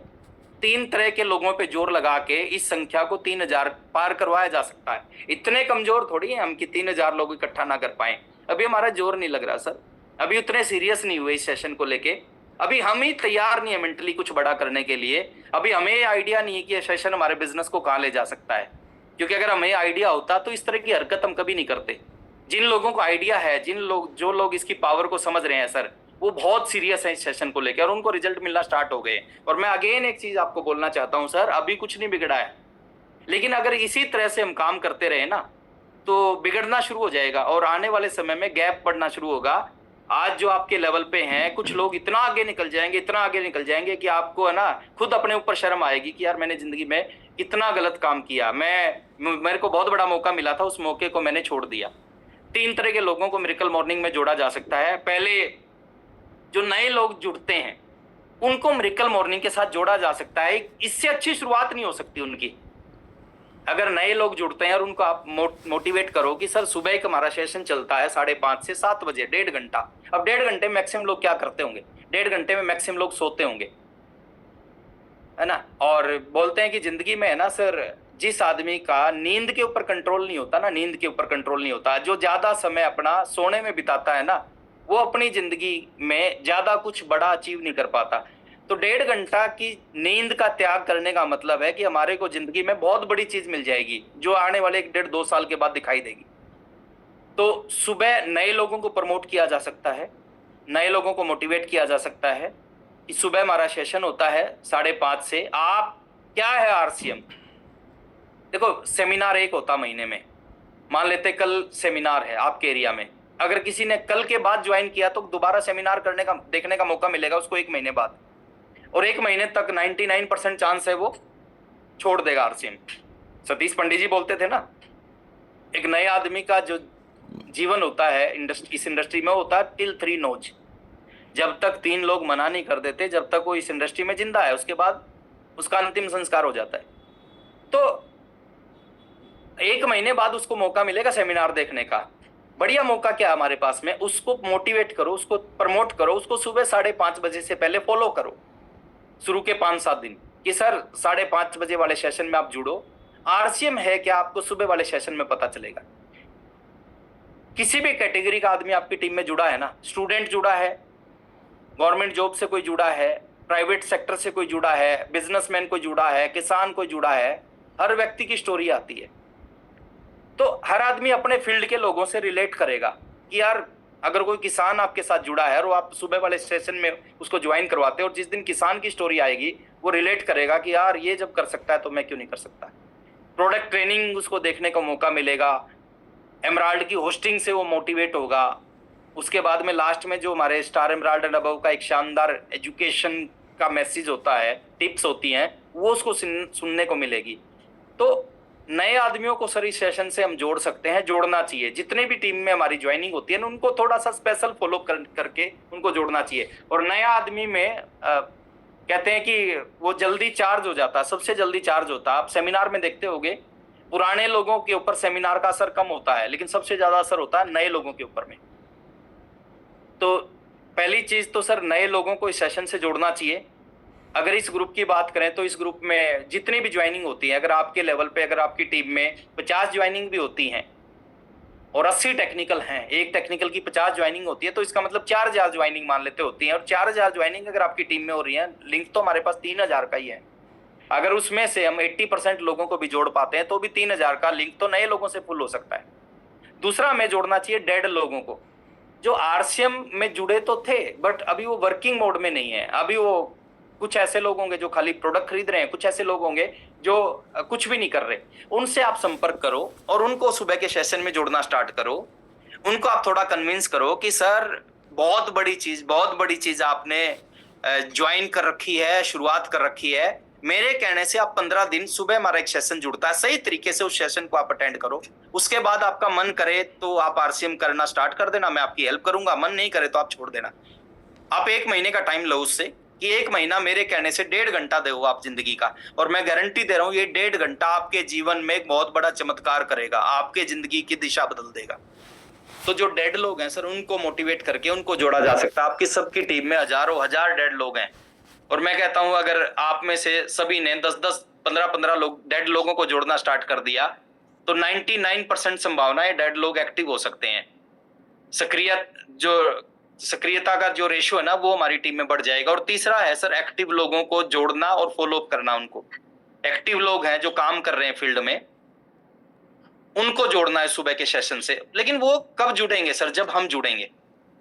3 तरह के लोगों पे जोर लगा के इस संख्या को 3000 पार करवाया जा सकता है। इतने कमजोर थोड़ी हैं हम कि 3000 लोग इकट्ठा ना कर पाए। अभी हमारा जोर नहीं लग रहा सर, अभी उतने सीरियस नहीं हुए इस सेशन को लेके, अभी हम ही तैयार नहीं है मेंटली कुछ बड़ा करने के लिए। अभी हमें आइडिया नहीं है कि ये सेशन हमारे बिजनेस को कहाँ ले जा सकता है, क्योंकि अगर हमें आइडिया होता तो इस तरह की हरकत हम कभी नहीं करते। जिन लोगों को आइडिया है, जो लोग इसकी पावर को समझ रहे हैं सर, वो बहुत सीरियस है इस सेशन को लेकर, और उनको रिजल्ट मिलना स्टार्ट हो गए। और मैं अगेन एक चीज आपको बोलना चाहता हूं सर, अभी कुछ नहीं बिगड़ा है, लेकिन अगर इसी तरह से हम काम करते रहे ना तो बिगड़ना शुरू हो जाएगा, और आने वाले समय में गैप पड़ना शुरू होगा। आज जो आपके लेवल पे हैं कुछ लोग इतना आगे निकल जाएंगे, इतना आगे निकल जाएंगे कि आपको, है ना, खुद अपने ऊपर शर्म आएगी कि यार मैंने जिंदगी में कितना गलत काम किया, मेरे को बहुत बड़ा मौका मिला था, उस मौके को मैंने छोड़ दिया। 3 तरह के लोगों को मिरेकल मॉर्निंग में जोड़ा जा सकता है। पहले, जो नए लोग जुड़ते हैं उनको मिरेकल मॉर्निंग के साथ जोड़ा जा सकता है, इससे अच्छी शुरुआत नहीं हो सकती उनकी। अगर नए लोग जुड़ते हैं और उनको आप मोटिवेट करो कि सर सुबह एक हमारा सेशन चलता है 5:30 से 7 बजे, 1.5 घंटा। अब 1.5 घंटे मैक्सिमम लोग क्या करते होंगे, 1.5 घंटे में मैक्सिमम लोग सोते होंगे, है ना। और बोलते हैं कि जिंदगी में, है ना सर, जिस आदमी का नींद के ऊपर कंट्रोल नहीं होता ना, नींद के ऊपर कंट्रोल नहीं होता, जो ज्यादा समय अपना सोने में बिताता है ना, वो अपनी जिंदगी में ज्यादा कुछ बड़ा अचीव नहीं कर पाता। तो 1.5 घंटा की नींद का त्याग करने का मतलब है कि हमारे को जिंदगी में बहुत बड़ी चीज मिल जाएगी, जो आने वाले 1.5-2 साल के बाद दिखाई देगी। तो सुबह नए लोगों को प्रमोट किया जा सकता है, नए लोगों को मोटिवेट किया जा सकता है कि सुबह हमारा सेशन होता है 5:30 से। आप क्या है आरसीएम, देखो सेमिनार एक होता महीने में, मान लेते कल सेमिनार है आपके एरिया में, अगर किसी ने कल के बाद ज्वाइन किया तो दोबारा सेमिनार करने का, देखने का मौका मिलेगा उसको 1 महीने बाद, और 1 महीने तक 99% चांस है वो छोड़ देगा आरसीएम। सतीश पंडित जी बोलते थे ना, एक नए आदमी का जो जीवन होता है इस इंडस्ट्री में होता है टिल 3 नोज। जब तक 3 लोग मना नहीं कर देते, जब तक वो इस इंडस्ट्री में जिंदा है, उसके बाद उसका अंतिम संस्कार हो जाता है। तो 1 महीने बाद उसको मौका मिलेगा सेमिनार देखने का। बढ़िया मौका क्या है हमारे पास में, उसको मोटिवेट करो, उसको प्रमोट करो, उसको सुबह 5:30 बजे से पहले फॉलो करो शुरू के 5-7 दिन कि सर 5:30 बजे वाले सेशन में आप जुड़ो। आरसीएम है क्या, आपको सुबह वाले सेशन में पता चलेगा। किसी भी कैटेगरी का आदमी आपकी टीम में जुड़ा है ना, स्टूडेंट जुड़ा है, गवर्नमेंट जॉब से कोई जुड़ा है, प्राइवेट सेक्टर से कोई जुड़ा है, बिजनेसमैन कोई जुड़ा है, किसान कोई जुड़ा है, हर व्यक्ति की स्टोरी आती है। तो हर आदमी अपने फील्ड के लोगों से रिलेट करेगा कि यार अगर कोई किसान आपके साथ जुड़ा है और आप सुबह वाले सेशन में उसको ज्वाइन करवाते हैं, और जिस दिन किसान की स्टोरी आएगी वो रिलेट करेगा कि यार ये जब कर सकता है तो मैं क्यों नहीं कर सकता। प्रोडक्ट ट्रेनिंग उसको देखने का मौका मिलेगा, एमराल्ड की होस्टिंग से वो मोटिवेट होगा। उसके बाद में लास्ट में जो हमारे स्टार एमराल्ड एंड अबव का एक शानदार एजुकेशन का मैसेज होता है, टिप्स होती हैं, वो उसको सुनने को मिलेगी। तो नए आदमियों को सर इस सेशन से हम जोड़ सकते हैं, जोड़ना चाहिए। जितने भी टीम में हमारी ज्वाइनिंग होती है ना, उनको थोड़ा सा स्पेशल फॉलो करके उनको जोड़ना चाहिए। और नया आदमी में कहते हैं कि वो जल्दी चार्ज हो जाता है, सबसे जल्दी चार्ज होता है। आप सेमिनार में देखते होंगे पुराने लोगों के ऊपर सेमिनार का असर कम होता है, लेकिन सबसे ज्यादा असर होता है नए लोगों के ऊपर में। तो पहली चीज तो सर नए लोगों को इस सेशन से जोड़ना चाहिए। अगर इस ग्रुप की बात करें तो इस ग्रुप में जितनी भी ज्वाइनिंग होती है, अगर आपके लेवल पे, अगर आपकी टीम में 50 ज्वाइनिंग भी होती हैं और 80 टेक्निकल हैं, एक टेक्निकल की 50 ज्वाइनिंग होती है, तो इसका मतलब 4000 ज्वाइनिंग मान लेते होती हैं। और 4000 ज्वाइनिंग अगर आपकी टीम में हो रही है, लिंक तो हमारे पास 3000 का ही है। अगर उसमें से हम 80% लोगों को भी जोड़ पाते हैं तो भी 3000 का लिंक तो नए लोगों से फुल हो सकता है। दूसरा हमें जोड़ना चाहिए डेड लोगों को, जो आरसीएम में जुड़े तो थे बट अभी वो वर्किंग मोड में नहीं है। अभी वो कुछ ऐसे लोग होंगे जो खाली प्रोडक्ट खरीद रहे हैं, कुछ ऐसे लोग होंगे जो कुछ भी नहीं कर रहे। उनसे आप संपर्क करो और उनको सुबह के सेशन में जोड़ना स्टार्ट करो। उनको आप थोड़ा कन्विंस करो कि सर बहुत बड़ी चीज आपने ज्वाइन कर रखी है, शुरुआत कर रखी है। मेरे कहने से आप 15 दिन सुबह हमारा एक सेशन जुड़ता है, सही तरीके से उस सेशन को आप अटेंड करो। उसके बाद आपका मन करे तो आप आरसीएम करना स्टार्ट कर देना, मैं आपकी हेल्प करूंगा। मन नहीं करे तो आप छोड़ देना। आप 1 महीने का टाइम लो उससे, कि 1 महीना मेरे कहने से 1.5 घंटा दो आप जिंदगी का, और मैं गारंटी दे रहा हूं ये 1.5 घंटा आपके जीवन में एक बहुत बड़ा चमत्कार करेगा, आपके जिंदगी की दिशा बदल देगा। तो जो डेड लोग हैं सर, उनको मोटिवेट करके उनको जोड़ा जा सकता है। आपकी सबकी टीम में हजारों हजार डेड लोग हैं, और मैं कहता हूं अगर आप में से सभी ने 10-10, 15-15 लोग डेड लोगों को जोड़ना स्टार्ट कर दिया तो 99% संभावना है डेड लोग एक्टिव हो सकते हैं। सक्रिय जो सक्रियता का जो रेशियो है ना, वो हमारी टीम में बढ़ जाएगा। और तीसरा है सर, एक्टिव लोगों को जोड़ना और फॉलो अप करना। उनको एक्टिव लोग हैं जो काम कर रहे हैं फील्ड में, उनको जोड़ना है सुबह के सेशन से। लेकिन वो कब जुड़ेंगे सर? जब हम जुड़ेंगे।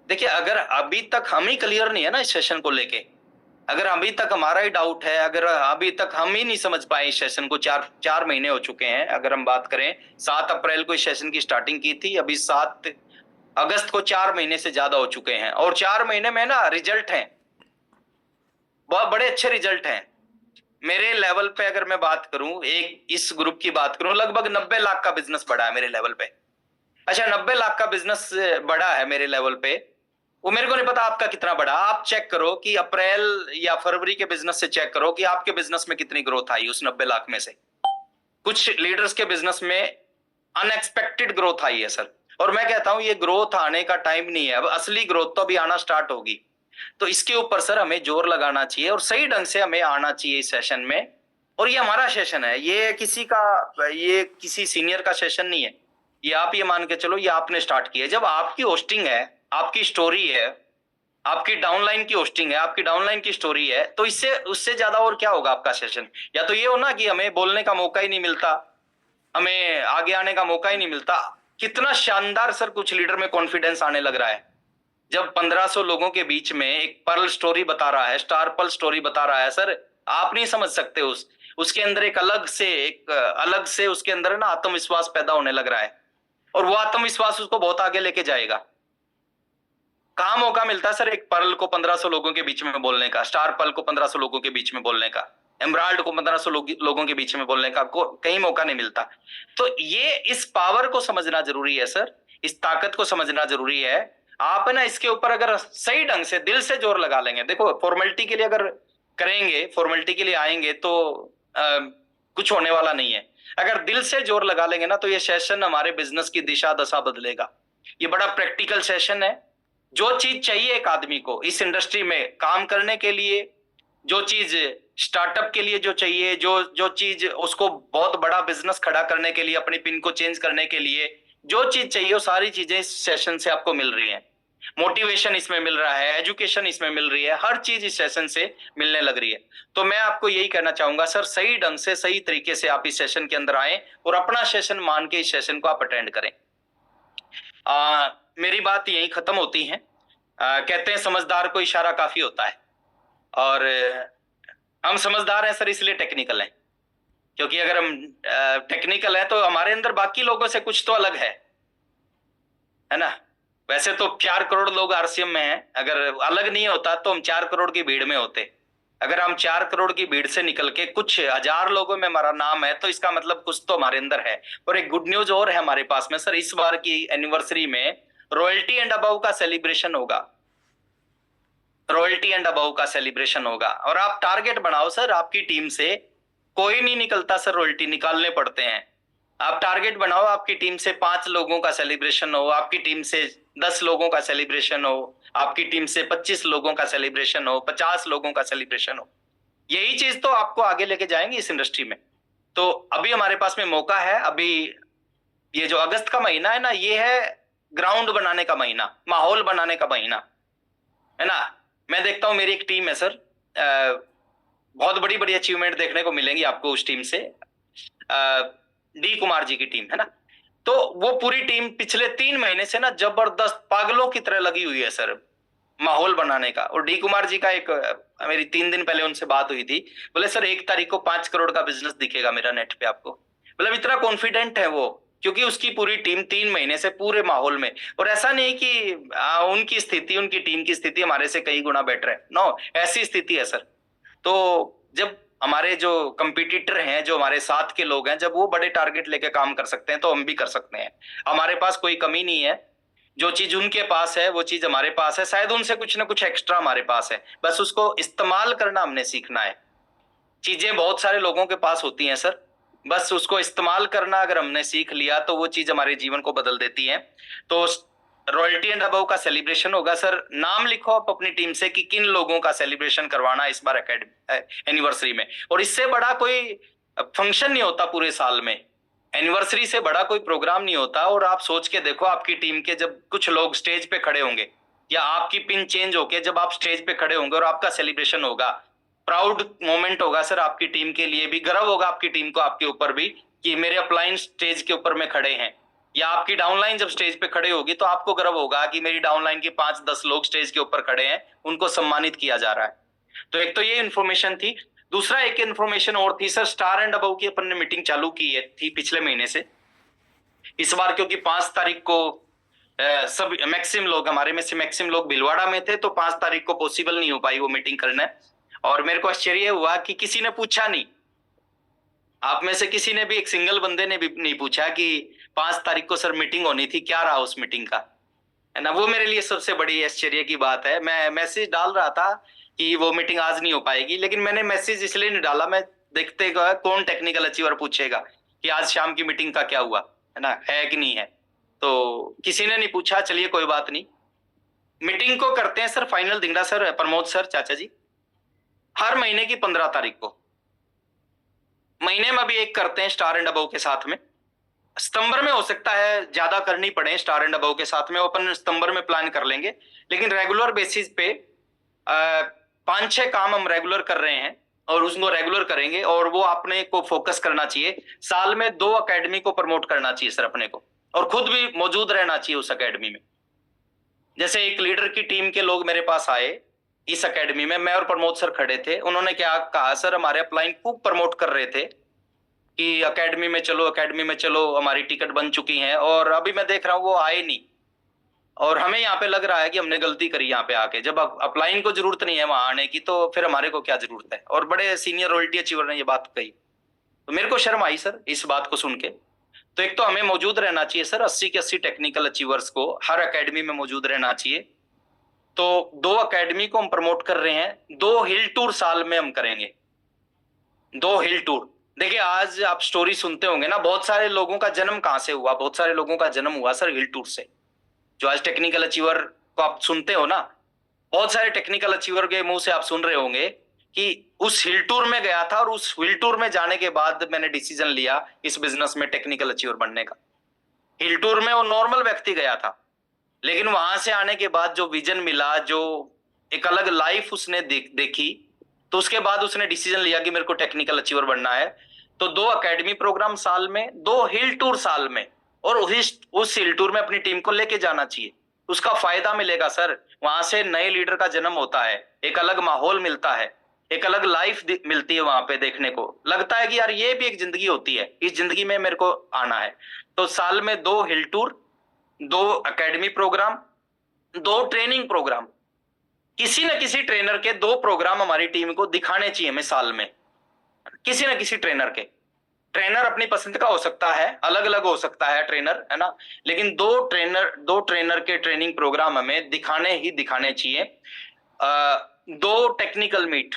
देखिए, अगर अभी तक हम ही क्लियर नहीं है ना इस सेशन को लेके, अगर अभी तक हमारा ही डाउट है, अगर अभी तक हम ही नहीं समझ पाए इस सेशन को, 4 महीने हो चुके हैं। अगर हम बात करें 7 अप्रैल को इस सेशन की स्टार्टिंग की थी, अभी 7 अगस्त को 4 महीने से ज्यादा हो चुके हैं, और 4 महीने में ना रिजल्ट हैं, बहुत बड़े अच्छे रिजल्ट हैं। मेरे लेवल पे अगर मैं बात करूं, एक इस ग्रुप की बात करूं, लगभग 90 लाख का बिजनेस बढ़ा है मेरे लेवल पे। अच्छा, 90 लाख का बिजनेस बढ़ा है मेरे लेवल पे। वो मेरे को नहीं पता आपका कितना बढ़ा। आप चेक करो कि अप्रैल या फरवरी के बिजनेस से चेक करो कि आपके बिजनेस में कितनी ग्रोथ आई उस 90 लाख में से। कुछ लीडर्स के बिजनेस में अनएक्सपेक्टेड ग्रोथ आई है सर, और मैं कहता हूं ये ग्रोथ आने का टाइम नहीं है, अब असली ग्रोथ तो अभी आना स्टार्ट होगी। तो इसके ऊपर सर हमें जोर लगाना चाहिए और सही ढंग से हमें आना चाहिए इस सेशन में। और ये हमारा सेशन है, ये किसी सीनियर का सेशन नहीं है। ये आप ये मान के चलो, ये आपने स्टार्ट किया। जब आपकी होस्टिंग है, आपकी स्टोरी है, आपकी डाउनलाइन की होस्टिंग है, आपकी डाउनलाइन की स्टोरी है, तो इससे उससे ज्यादा और क्या होगा आपका सेशन? या तो ये हो ना कि हमें बोलने का मौका ही नहीं मिलता, हमें आगे आने का मौका ही नहीं मिलता। कितना शानदार सर कुछ लीडर में कॉन्फिडेंस आने लग रहा है जब 1500 लोगों के बीच में एक पर्ल स्टोरी बता रहा है, स्टार पर्ल स्टोरी बता रहा है। सर आप नहीं समझ सकते, उसके अंदर एक अलग से उसके अंदर ना आत्मविश्वास पैदा होने लग रहा है, और वो आत्मविश्वास उसको बहुत आगे लेके जाएगा। कहाँ मौका मिलता है सर एक पर्ल को 1500 लोगों के बीच में बोलने का, स्टार पर्ल को 1500 लोगों के बीच में बोलने का, एमराल्ड को 1500 लोगों के बीच में बोलने का? कहीं मौका नहीं मिलता। तो ये इस पावर को समझना जरूरी है सर, इस ताकत को समझना जरूरी है। आप है ना इसके ऊपर अगर सही ढंग से दिल से जोर लगा लेंगे, देखो फॉर्मेलिटी के लिए अगर करेंगे, फॉर्मेलिटी के लिए आएंगे तो कुछ होने वाला नहीं है। अगर दिल से जोर लगा लेंगे ना, तो ये सेशन हमारे बिजनेस की दिशा दशा बदलेगा। ये बड़ा प्रैक्टिकल सेशन है। जो चीज चाहिए एक आदमी को इस इंडस्ट्री में काम करने के लिए, जो चीज स्टार्टअप के लिए जो चाहिए, जो चीज उसको बहुत बड़ा बिजनेस खड़ा करने के लिए, अपनी पिन को चेंज करने के लिए जो चीज चाहिए, वो सारी चीजें इस सेशन से आपको मिल रही हैं। मोटिवेशन इसमें मिल रहा है, एजुकेशन इसमें मिल रही है, हर चीज इस सेशन से मिलने लग रही है। तो मैं आपको यही कहना चाहूंगा सर, सही ढंग से सही तरीके से आप इस सेशन के अंदर आए और अपना सेशन मान के इस सेशन को आप अटेंड करें। मेरी बात यही खत्म होती है। कहते हैं समझदार को इशारा काफी होता है, और हम समझदार हैं सर इसलिए टेक्निकल हैं, क्योंकि अगर हम टेक्निकल हैं तो हमारे अंदर बाकी लोगों से कुछ तो अलग है ना। वैसे तो 4 करोड़ लोग आरसीएम में हैं, अगर अलग नहीं होता तो हम 4 करोड़ की भीड़ में होते। अगर हम 4 करोड़ की भीड़ से निकल के कुछ हजार लोगों में हमारा नाम है, तो इसका मतलब कुछ तो हमारे अंदर है। और एक गुड न्यूज और है हमारे पास में सर, इस बार की एनिवर्सरी में रॉयल्टी एंड अबव का सेलिब्रेशन होगा। रॉयल्टी एंड अबव का सेलिब्रेशन होगा, और आप टारगेट बनाओ सर, आपकी टीम से कोई नहीं निकलता सर, रॉयल्टी निकालने पड़ते हैं। आप टारगेट बनाओ, आपकी टीम से 5 लोगों का सेलिब्रेशन हो, आपकी टीम से 10 लोगों का सेलिब्रेशन हो, आपकी टीम से 25 लोगों का सेलिब्रेशन हो, 50 लोगों का सेलिब्रेशन हो। यही चीज तो आपको आगे लेके जाएंगे इस इंडस्ट्री में। तो अभी हमारे पास में मौका है। अभी ये जो अगस्त का महीना है ना, ये है ग्राउंड बनाने का महीना, माहौल बनाने का महीना, है ना। मैं देखता हूं मेरी एक टीम है सर, बहुत बड़ी बड़ी अचीवमेंट देखने को मिलेंगी आपको उस टीम से। डी कुमार जी की टीम है ना, तो वो पूरी टीम पिछले 3 महीने से ना जबरदस्त पागलों की तरह लगी हुई है सर, माहौल बनाने का। और डी कुमार जी का एक मेरी 3 दिन पहले उनसे बात हुई थी, बोले सर 1 तारीख को 5 करोड़ का बिजनेस दिखेगा मेरा नेट पे आपको। मतलब इतना कॉन्फिडेंट है वो, क्योंकि उसकी पूरी टीम 3 महीने से पूरे माहौल में। और ऐसा नहीं कि उनकी स्थिति, उनकी टीम की स्थिति हमारे से कई गुना बेटर है, नो, ऐसी स्थिति है सर। तो जब हमारे जो कंपटीटर हैं, जो हमारे साथ के लोग हैं, जब वो बड़े टारगेट लेके काम कर सकते हैं तो हम भी कर सकते हैं। हमारे पास कोई कमी नहीं है, जो चीज उनके पास है वो चीज हमारे पास है, शायद उनसे कुछ ना कुछ एक्स्ट्रा हमारे पास है, बस उसको इस्तेमाल करना हमने सीखना है। चीजें बहुत सारे लोगों के पास होती हैं सर, बस उसको इस्तेमाल करना अगर हमने सीख लिया तो वो चीज हमारे जीवन को बदल देती है। तो रॉयल्टी एंड अबव का सेलिब्रेशन होगा सर। नाम लिखो आप अपनी टीम से कि किन लोगों का सेलिब्रेशन करवाना इस बार एनिवर्सरी में। और इससे बड़ा कोई फंक्शन नहीं होता पूरे साल में, एनिवर्सरी से बड़ा कोई प्रोग्राम नहीं होता। और आप सोच के देखो, आपकी टीम के जब कुछ लोग स्टेज पे खड़े होंगे, या आपकी पिन चेंज होके जब आप स्टेज पे खड़े होंगे और आपका सेलिब्रेशन होगा, प्राउड मोमेंट होगा सर। आपकी टीम के लिए भी गर्व होगा, आपकी टीम को आपके ऊपर भी, कि मेरे अपलाइन स्टेज के ऊपर में खड़े हैं। या आपकी डाउनलाइन जब स्टेज पे खड़े होगी तो आपको गर्व होगा कि मेरी डाउनलाइन के 5-10 लोग स्टेज के ऊपर खड़े हैं, उनको सम्मानित किया जा रहा है। तो एक तो ये इन्फॉर्मेशन थी। दूसरा एक इन्फॉर्मेशन और थी सर, स्टार एंड अबव की अपन ने मीटिंग चालू की है थी पिछले महीने से। इस बार क्योंकि 5 तारीख को सब मैक्सिम लोग, हमारे में से मैक्सिम लोग भिलवाड़ा में थे, तो 5 तारीख को पॉसिबल नहीं हो पाई वो मीटिंग करना। और मेरे को आश्चर्य हुआ कि किसी ने पूछा नहीं, आप में से किसी ने भी, एक सिंगल बंदे ने भी नहीं पूछा कि 5 तारीख को सर मीटिंग होनी थी, क्या रहा उस मीटिंग का, है ना। वो मेरे लिए सबसे बड़ी आश्चर्य की बात है। मैं मैसेज डाल रहा था कि वो मीटिंग आज नहीं हो पाएगी, लेकिन मैंने मैसेज इसलिए नहीं डाला, मैं देखते कौन टेक्निकल अचीवर पूछेगा कि आज शाम की मीटिंग का क्या हुआ, है ना, है कि नहीं है। तो किसी ने नहीं पूछा, चलिए कोई बात नहीं। मीटिंग को करते हैं sir final Dhingra sir, Pramod sir, चाचा जी, हर महीने की 15 तारीख को। महीने में भी एक करते हैं स्टार एंड अबव के साथ में। सितंबर में हो सकता है ज्यादा करनी पड़े स्टार एंड अबव के साथ में, वो अपन सितंबर में प्लान कर लेंगे। लेकिन रेगुलर बेसिस पे 5-6 काम हम रेगुलर कर रहे हैं और उसको रेगुलर करेंगे। और वो अपने को फोकस करना चाहिए, साल में 2 अकेडमी को प्रमोट करना चाहिए सर अपने को, और खुद भी मौजूद रहना चाहिए उस अकेडमी में। जैसे एक लीडर की टीम के लोग मेरे पास आए इस अकेडमी में, मैं और प्रमोद सर खड़े थे। उन्होंने क्या कहा सर, हमारे अपलाइन खूब प्रमोट कर रहे थे कि अकेडमी में चलो, अकेडमी में चलो, हमारी टिकट बन चुकी है, और अभी मैं देख रहा हूँ वो आए नहीं। और हमें यहाँ पे लग रहा है कि हमने गलती करी यहाँ पे आके। जब अपलाइन को जरूरत नहीं है वहां आने की, तो फिर हमारे को क्या जरूरत है। और बड़े सीनियर रॉयल्टी अचीवर ने ये बात कही, तो मेरे को शर्म आई सर इस बात को सुन के। तो एक तो हमें मौजूद रहना चाहिए सर, 80 के 80 टेक्निकल अचीवर्स को हर अकेडमी में मौजूद रहना चाहिए। तो 2 अकेडमी को हम प्रमोट कर रहे हैं, 2 हिल टूर साल में हम करेंगे, 2 हिल टूर। देखिए आज आप स्टोरी सुनते होंगे ना, बहुत सारे लोगों का जन्म कहां से हुआ, बहुत सारे लोगों का जन्म हुआ सर हिल टूर से। जो आज टेक्निकल अचीवर को आप सुनते हो ना, बहुत सारे टेक्निकल अचीवर के मुंह से आप सुन रहे होंगे कि उस हिल टूर में गया था, और उस हिल टूर में जाने के बाद मैंने डिसीजन लिया इस बिजनेस में टेक्निकल अचीवर बनने का। हिल टूर में वो नॉर्मल व्यक्ति गया था, लेकिन वहां से आने के बाद जो विजन मिला, जो एक अलग लाइफ उसने देखी, तो उसके बाद उसने डिसीजन लिया कि मेरे को टेक्निकल अचीवर बनना है। तो 2 अकेडमी प्रोग्राम साल में, 2 हिल टूर साल में, और उस हिल टूर में अपनी टीम को लेके जाना चाहिए। उसका फायदा मिलेगा सर, वहां से नए लीडर का जन्म होता है, एक अलग माहौल मिलता है, एक अलग लाइफ मिलती है वहां पे देखने को। लगता है कि यार ये भी एक जिंदगी होती है, इस जिंदगी में मेरे को आना है। तो साल में 2 hill tour, 2 academy program, 2 training program, किसी न किसी ट्रेनर के 2 प्रोग्राम हमारी टीम को दिखाने चाहिए हमें साल में। किसी न किसी ट्रेनर के, ट्रेनर अपनी पसंद का हो सकता है, अलग अलग हो सकता है ट्रेनर, है ना, लेकिन 2 ट्रेनर के ट्रेनिंग प्रोग्राम हमें दिखाने ही दिखाने चाहिए। 2 टेक्निकल मीट,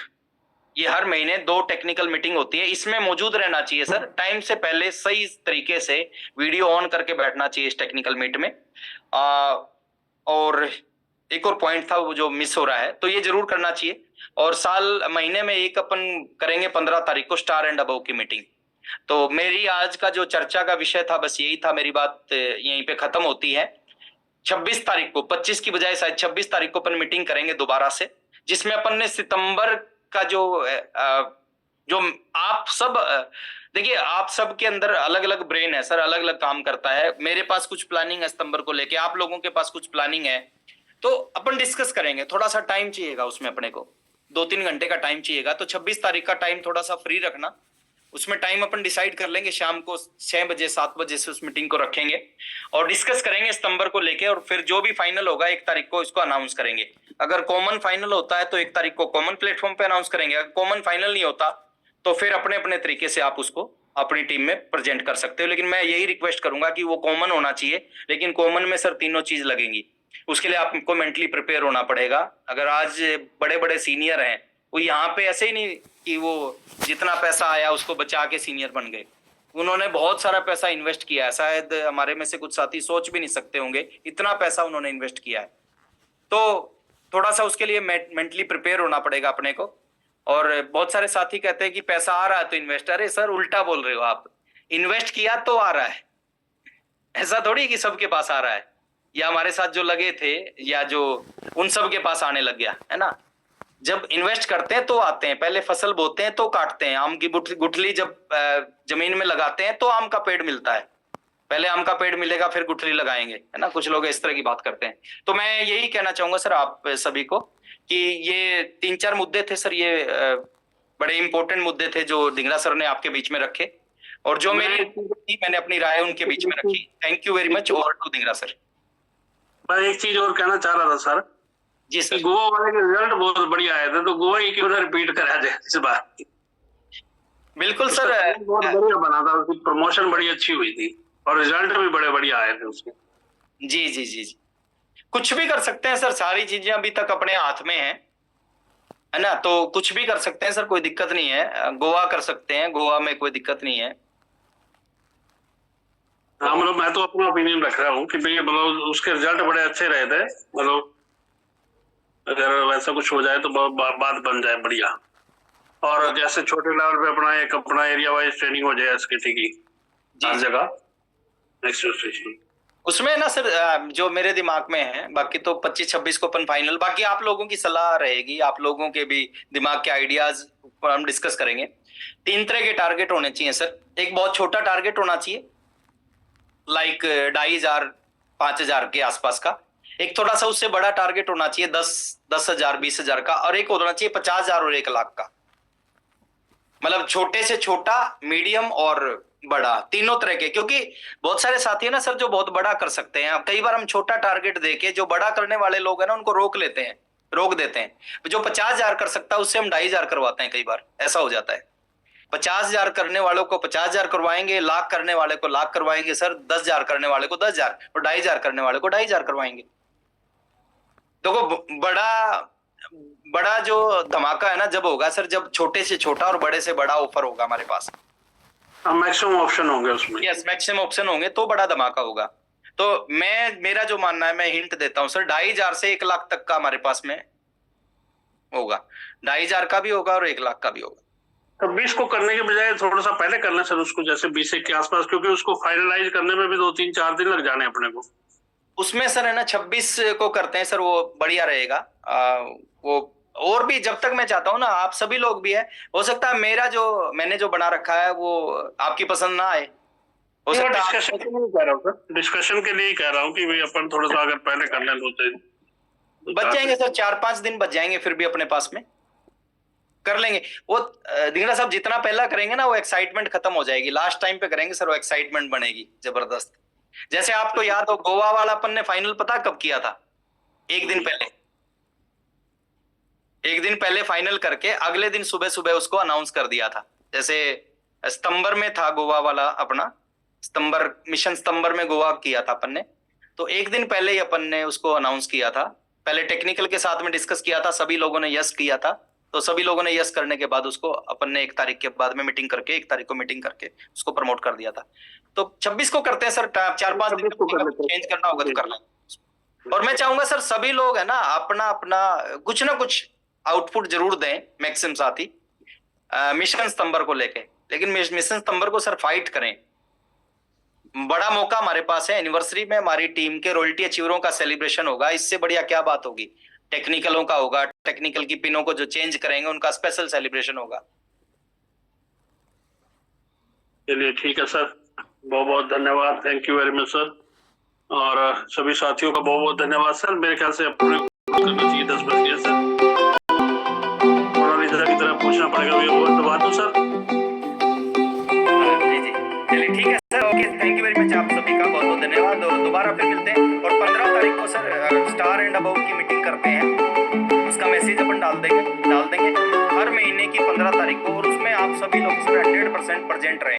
ये हर महीने 2 टेक्निकल मीटिंग होती है, इसमें मौजूद रहना चाहिए सर। टाइम से पहले सही तरीके से वीडियो ऑन करके बैठना चाहिए इस टेक्निकल मीट में। और एक और पॉइंट था वो जो मिस हो रहा है, तो ये जरूर करना चाहिए। और महीने में एक अपन करेंगे 15 तारीख को स्टार एंड अबव की मीटिंग। तो मेरी आज का जो चर्चा का विषय था बस यही था, मेरी बात यहीं पे खत्म होती है। 26 तारीख को, 25 की बजाय शायद 26 तारीख को अपन मीटिंग करेंगे दोबारा से, जिसमें अपन ने सितंबर का जो जो आप सब देखिए, आप सब के अंदर अलग अलग ब्रेन है सर, अलग अलग काम करता है। मेरे पास कुछ प्लानिंग है सितंबर को लेके, आप लोगों के पास कुछ प्लानिंग है, तो अपन डिस्कस करेंगे। थोड़ा सा टाइम चाहिएगा उसमें, अपने को 2-3 घंटे का टाइम चाहिएगा। तो 26 तारीख का टाइम थोड़ा सा फ्री रखना, उसमें टाइम अपन डिसाइड कर लेंगे। शाम को 6 बजे 7 बजे से उस मीटिंग को रखेंगे और डिस्कस करेंगे सितंबर को लेके, और फिर जो भी फाइनल होगा 1 तारीख को इसको अनाउंस करेंगे। अगर कॉमन फाइनल होता है तो 1 तारीख को कॉमन प्लेटफॉर्म पे अनाउंस करेंगे। अगर कॉमन फाइनल नहीं होता तो फिर अपने अपने तरीके से आप उसको अपनी टीम में प्रेजेंट कर सकते हो। लेकिन मैं यही रिक्वेस्ट करूंगा कि वो कॉमन होना चाहिए, लेकिन कॉमन में सर तीनों चीज लगेंगी। उसके लिए आपको मेंटली प्रिपेयर होना पड़ेगा। अगर आज बड़े बड़े सीनियर हैं, वो यहाँ पे ऐसे ही नहीं कि वो जितना पैसा आया उसको बचा के सीनियर बन गए। उन्होंने बहुत सारा पैसा इन्वेस्ट किया है, शायद हमारे में से कुछ साथी सोच भी नहीं सकते होंगे इतना पैसा उन्होंने इन्वेस्ट किया है। तो थोड़ा सा उसके लिए मेंटली प्रिपेयर होना पड़ेगा अपने को। और बहुत सारे साथी कहते हैं कि पैसा आ रहा है तो इन्वेस्ट, अरे सर उल्टा बोल रहे हो आप। इन्वेस्ट किया तो आ रहा है, ऐसा थोड़ी कि सबके पास आ रहा है, या हमारे साथ जो लगे थे या जो उन सब के पास आने लग गया है ना। जब इन्वेस्ट करते हैं तो आते हैं, पहले फसल बोते हैं तो काटते हैं, आम की गुठली जब जमीन में लगाते हैं तो आम का पेड़ मिलता है। पहले आम का पेड़ मिलेगा फिर गुठली लगाएंगे, है ना। कुछ लोग इस तरह की बात करते हैं। तो मैं यही कहना चाहूंगा सर आप सभी को कि ये 3-4 मुद्दे थे सर, ये बड़े इंपॉर्टेंट मुद्दे थे जो ढिंगरा सर ने आपके बीच में रखे, और जो मेरी थी मैंने अपनी राय उनके बीच में रखी। Thank you very much. Over to Dhingra sir. मैं एक चीज और कहना चाह रहा था सर। जी सर। गोवा वाले के रिजल्ट बहुत बढ़िया आए थे, तो गोवा ही क्यों ना रिपीट करा जाए इस बार। बिल्कुल सर, बहुत बढ़िया बना था, उसकी प्रमोशन बड़ी अच्छी हुई थी और रिजल्ट भी बड़े बढ़िया आए थे उसके। जी जी जी जी। कुछ भी कर सकते हैं सर, सारी चीजें अभी तक अपने हाथ में है ना। तो कुछ भी कर सकते हैं सर, कोई दिक्कत नहीं है। गोवा कर सकते हैं, गोवा में कोई दिक्कत नहीं है। हाँ मतलब मैं तो अपना ओपिनियन रख रहा हूँ कि भाई मतलब उसके रिजल्ट बड़े अच्छे रहे थे। मतलब अगर वैसा कुछ हो जाए तो बात बन जाए बढ़िया। और जैसे छोटे लेवल पे अपना एरिया वाइज ट्रेनिंग हो जाए एसकेटी की हर जगह नेक्स्ट स्टेशन। उसमें ना सर जो मेरे दिमाग में है, बाकी तो 25-26 को अपन फाइनल, बाकी आप लोगों की सलाह रहेगी, आप लोगों के भी दिमाग के आइडियाज पर हम डिस्कस करेंगे। 3 तरह के टारगेट होने चाहिए सर। एक बहुत छोटा टारगेट होना चाहिए, लाइक 2,500 5,000 के आसपास का। एक थोड़ा सा उससे बड़ा टारगेट होना चाहिए 10,000 20,000 का, और एक होना चाहिए 50,000 और 1,00,000 का। मतलब छोटे से छोटा, मीडियम और बड़ा, तीनों तरह के। क्योंकि बहुत सारे साथी है ना सर जो बहुत बड़ा कर सकते हैं, कई बार हम छोटा टारगेट देके जो बड़ा करने वाले लोग हैं ना उनको रोक देते हैं। जो 50,000 कर सकता है उससे हम 2,500 करवाते हैं, कई बार ऐसा हो जाता है। 50,000 करने वालों को 50,000 करवाएंगे, 1,00,000 करने वाले को 1,00,000 करवाएंगे सर, 10,000 करने वाले को 10,000 और 2,500 करने वाले को 2,500 करवाएंगे। देखो बड़ा जो धमाका है ना जब होगा सर, जब छोटे से छोटा और बड़े से बड़ा ऑफर होगा हमारे पास। मैक्सिमम ऑप्शन होंगे उसमें। यस, मैक्सिमम ऑप्शन होंगे तो बड़ा धमाका होगा। तो मेरा जो मानना है, मैं हिंट देता हूं सर, 2,500 से 1,00,000 तक का हमारे पास में होगा। 2,500 का भी होगा और 1,00,000 का भी होगा। तो 20 को करने के बजाय थोड़ा सा पहले करना सर उसको, जैसे 20 के आसपास, क्योंकि उसको फाइनलाइज करने में भी 2-3-4 दिन लग जाने अपने को। उसमें सर है ना 26 को करते हैं सर, वो बढ़िया रहेगा। वो और भी जब तक मैं चाहता हूँ ना, आप सभी लोग भी है, हो सकता है मैंने जो बना रखा है वो आपकी पसंद ना आए, हो सकता है। डिस्कशन के लिए कह रहा हूँ सर, डिस्कशन के लिए कह रहा हूँ कि भाई अपन थोड़ा सा अगर पहले कर लें 2 दिन बच जाएंगे सर, 4-5 दिन बच जाएंगे फिर भी अपने पास में, कर लेंगे वो। दिंगरा साहब जितना पहला करेंगे ना वो एक्साइटमेंट खत्म हो जाएगी, लास्ट टाइम पे करेंगे सर वो एक्साइटमेंट बनेगी जबरदस्त। जैसे आपको याद हो गोवा वाला अपन ने फाइनल पता कब किया था? एक दिन पहले फाइनल करके अगले दिन सुबह सुबह उसको अनाउंस कर दिया था। जैसे सितंबर में था गोवा वाला अपना, सितंबर में गोवा किया था अपन ने, तो एक दिन पहले ही अपन ने उसको अनाउंस किया था। पहले टेक्निकल के साथ में डिस्कस किया था, सभी लोगों ने यस किया था। तो सभी लोगों ने यस करने के बाद उसको अपन ने 1 तारीख के बाद में मीटिंग करके 1 तारीख को मीटिंग करके उसको प्रमोट कर दिया था। तो 26 को करते हैं सर, 4-5 दिन चेंज करना होगा तो कर लें। और मैं चाहूंगा सर सभी लोग है ना अपना अपना कुछ ना कुछ आउटपुट जरूर दें, मैक्सिमम साथी मिशन सितंबर को लेके। लेकिन मिशन सितंबर को सर फाइट करें, बड़ा मौका हमारे पास है। एनिवर्सरी में हमारी टीम के रॉयल्टी अचीवरों का सेलिब्रेशन होगा, इससे बढ़िया क्या बात होगी। टेक्निकलों का होगा, टेक्निकल की पिनों को जो चेंज करेंगे उनका स्पेशल सेलिब्रेशन होगा। चलिए ठीक है सर, बहुत बहुत धन्यवाद, thank you very much sir. और सभी साथियों का बहुत बहुत धन्यवाद सर। मेरे ख्याल से अपने करना चाहिए 10 बज गए सर। मोनालिसा की तरह पूछना पड़ेगा, वो दबा दूं सर? जी जी, चलिए ठीक है sir, okay, thank you very much, आप सभी का बहुत बहुत धन्यवाद, और दोबारा फिर मिलते हैं। और 15 तारीख को सर स्टार एंड अबव की मीटिंग करते हैं, उसका मैसेज अपन डाल देंगे हर महीने की 15 तारीख को, और उसमें आप सभी लोग सर 100% प्रेजेंट रहें।